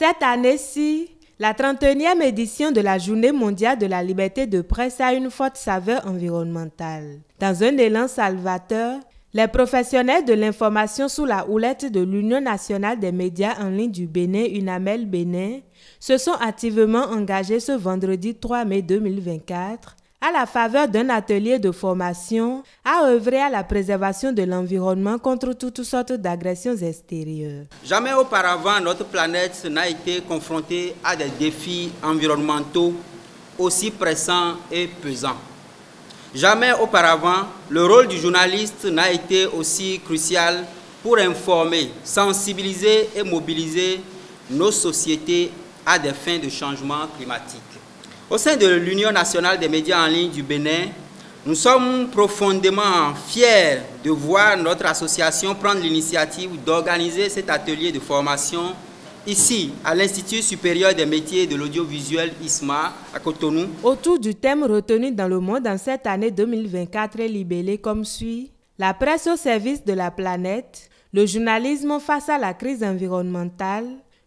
Cette année-ci, la 31e édition de la Journée mondiale de la liberté de presse a une forte saveur environnementale. Dans un élan salvateur, les professionnels de l'information sous la houlette de l'Union nationale des médias en ligne du Bénin, UNAMEL Bénin, se sont activement engagés ce vendredi 3 mai 2024 à la faveur d'un atelier de formation à œuvrer à la préservation de l'environnement contre toutes sortes d'agressions extérieures. Jamais auparavant, notre planète n'a été confrontée à des défis environnementaux aussi pressants et pesants. Jamais auparavant, le rôle du journaliste n'a été aussi crucial pour informer, sensibiliser et mobiliser nos sociétés à des fins de changement climatique. Au sein de l'Union nationale des médias en ligne du Bénin, nous sommes profondément fiers de voir notre association prendre l'initiative d'organiser cet atelier de formation ici, à l'Institut supérieur des métiers de l'audiovisuel ISMA, à Cotonou. Autour du thème retenu dans le monde en cette année 2024 est libellé comme suit: la presse au service de la planète, le journalisme face à la crise environnementale.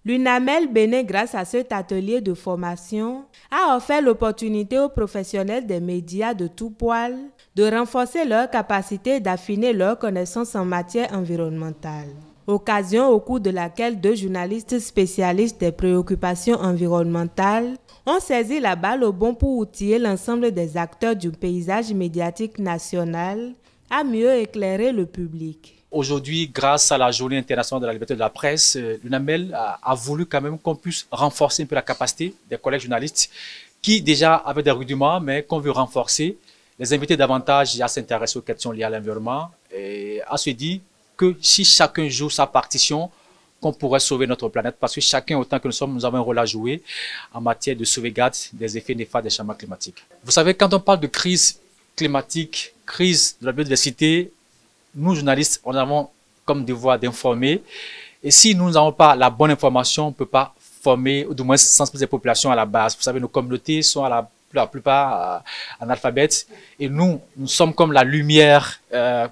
L'UNAMEL Bénin, grâce à cet atelier de formation, a offert l'opportunité aux professionnels des médias de tout poil de renforcer leur capacité et d'affiner leurs connaissances en matière environnementale. Occasion au cours de laquelle 2 journalistes spécialistes des préoccupations environnementales ont saisi la balle au bond pour outiller l'ensemble des acteurs du paysage médiatique national à mieux éclairer le public. Aujourd'hui, grâce à la Journée internationale de la liberté de la presse, l'UNAMEL a voulu quand même qu'on puisse renforcer un peu la capacité des collègues journalistes qui déjà avaient des rudiments, mais qu'on veut renforcer, les inviter davantage à s'intéresser aux questions liées à l'environnement et à se dire que si chacun joue sa partition, qu'on pourrait sauver notre planète, parce que chacun, autant que nous sommes, nous avons un rôle à jouer en matière de sauvegarde des effets néfastes des changements climatiques. Vous savez, quand on parle de crise climatique, crise de la biodiversité, nous, journalistes, on avons comme devoir d'informer. Et si nous n'avons pas la bonne information, on ne peut pas former, ou du moins sensibiliser les populations à la base. Vous savez, nos communautés sont la plupart analphabètes. Et nous sommes comme la lumière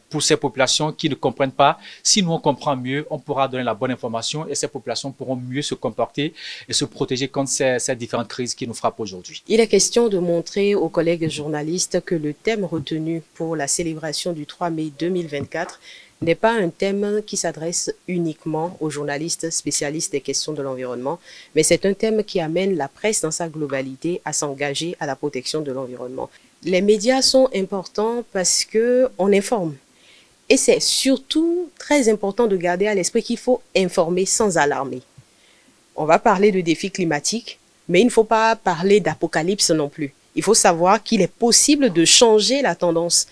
pour ces populations qui ne comprennent pas. Si nous, on comprend mieux, on pourra donner la bonne information et ces populations pourront mieux se comporter et se protéger contre ces différentes crises qui nous frappent aujourd'hui. Il est question de montrer aux collègues journalistes que le thème retenu pour la célébration du 3 mai 2024 n'est pas un thème qui s'adresse uniquement aux journalistes spécialistes des questions de l'environnement, mais c'est un thème qui amène la presse dans sa globalité à s'engager à la protection de l'environnement. Les médias sont importants parce qu'on informe. Et c'est surtout très important de garder à l'esprit qu'il faut informer sans alarmer. On va parler de défis climatiques, mais il ne faut pas parler d'apocalypse non plus. Il faut savoir qu'il est possible de changer la tendance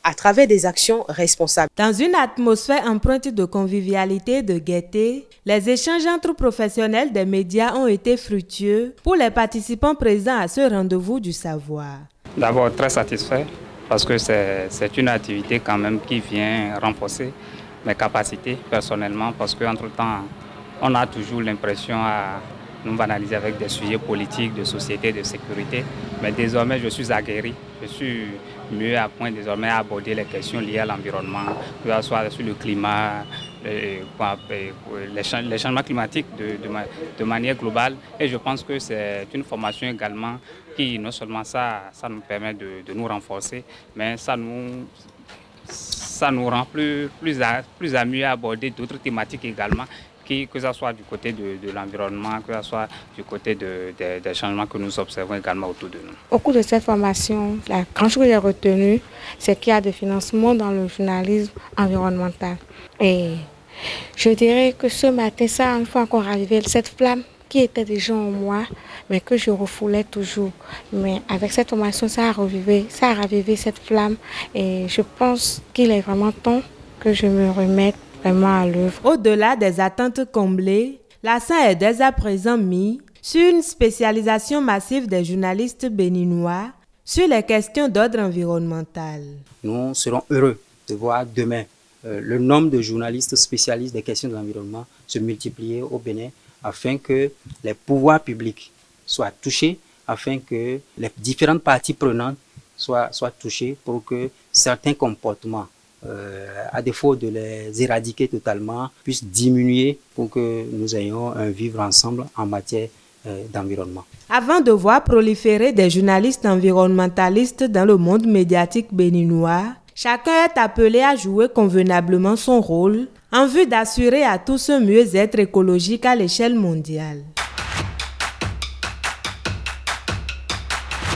à travers des actions responsables. Dans une atmosphère empreinte de convivialité et de gaieté, les échanges entre professionnels des médias ont été fructueux pour les participants présents à ce rendez-vous du savoir. D'abord, très satisfait parce que c'est une activité quand même qui vient renforcer mes capacités personnellement, parce qu'entre-temps, on a toujours l'impression à nous banaliser avec des sujets politiques, de société, de sécurité. Mais désormais, je suis aguerri, je suis mieux à point désormais à aborder les questions liées à l'environnement, que ce soit sur le climat, les changements climatiques de manière globale. Et je pense que c'est une formation également qui, non seulement ça nous permet de nous renforcer, mais ça nous rend plus à mieux aborder d'autres thématiques également, que ce soit du côté de l'environnement, que ce soit du côté des changements que nous observons également autour de nous. Au cours de cette formation, la grande chose que j'ai retenue, c'est qu'il y a des financements dans le journalisme environnemental. Et je dirais que ce matin, ça a une fois encore arrivé, cette flamme qui était déjà en moi, mais que je refoulais toujours. Mais avec cette formation, ça a ravivé cette flamme. Et je pense qu'il est vraiment temps que je me remette vraiment à l'œuvre. Au-delà des attentes comblées, l'accent est dès à présent mis sur une spécialisation massive des journalistes béninois sur les questions d'ordre environnemental. Nous serons heureux de voir demain le nombre de journalistes spécialistes des questions de l'environnement se multiplier au Bénin, afin que les pouvoirs publics soient touchés, afin que les différentes parties prenantes soient touchées pour que certains comportements à défaut de les éradiquer totalement, puissent diminuer pour que nous ayons un vivre ensemble en matière d'environnement. Avant de voir proliférer des journalistes environnementalistes dans le monde médiatique béninois, chacun est appelé à jouer convenablement son rôle en vue d'assurer à tous un mieux-être écologique à l'échelle mondiale.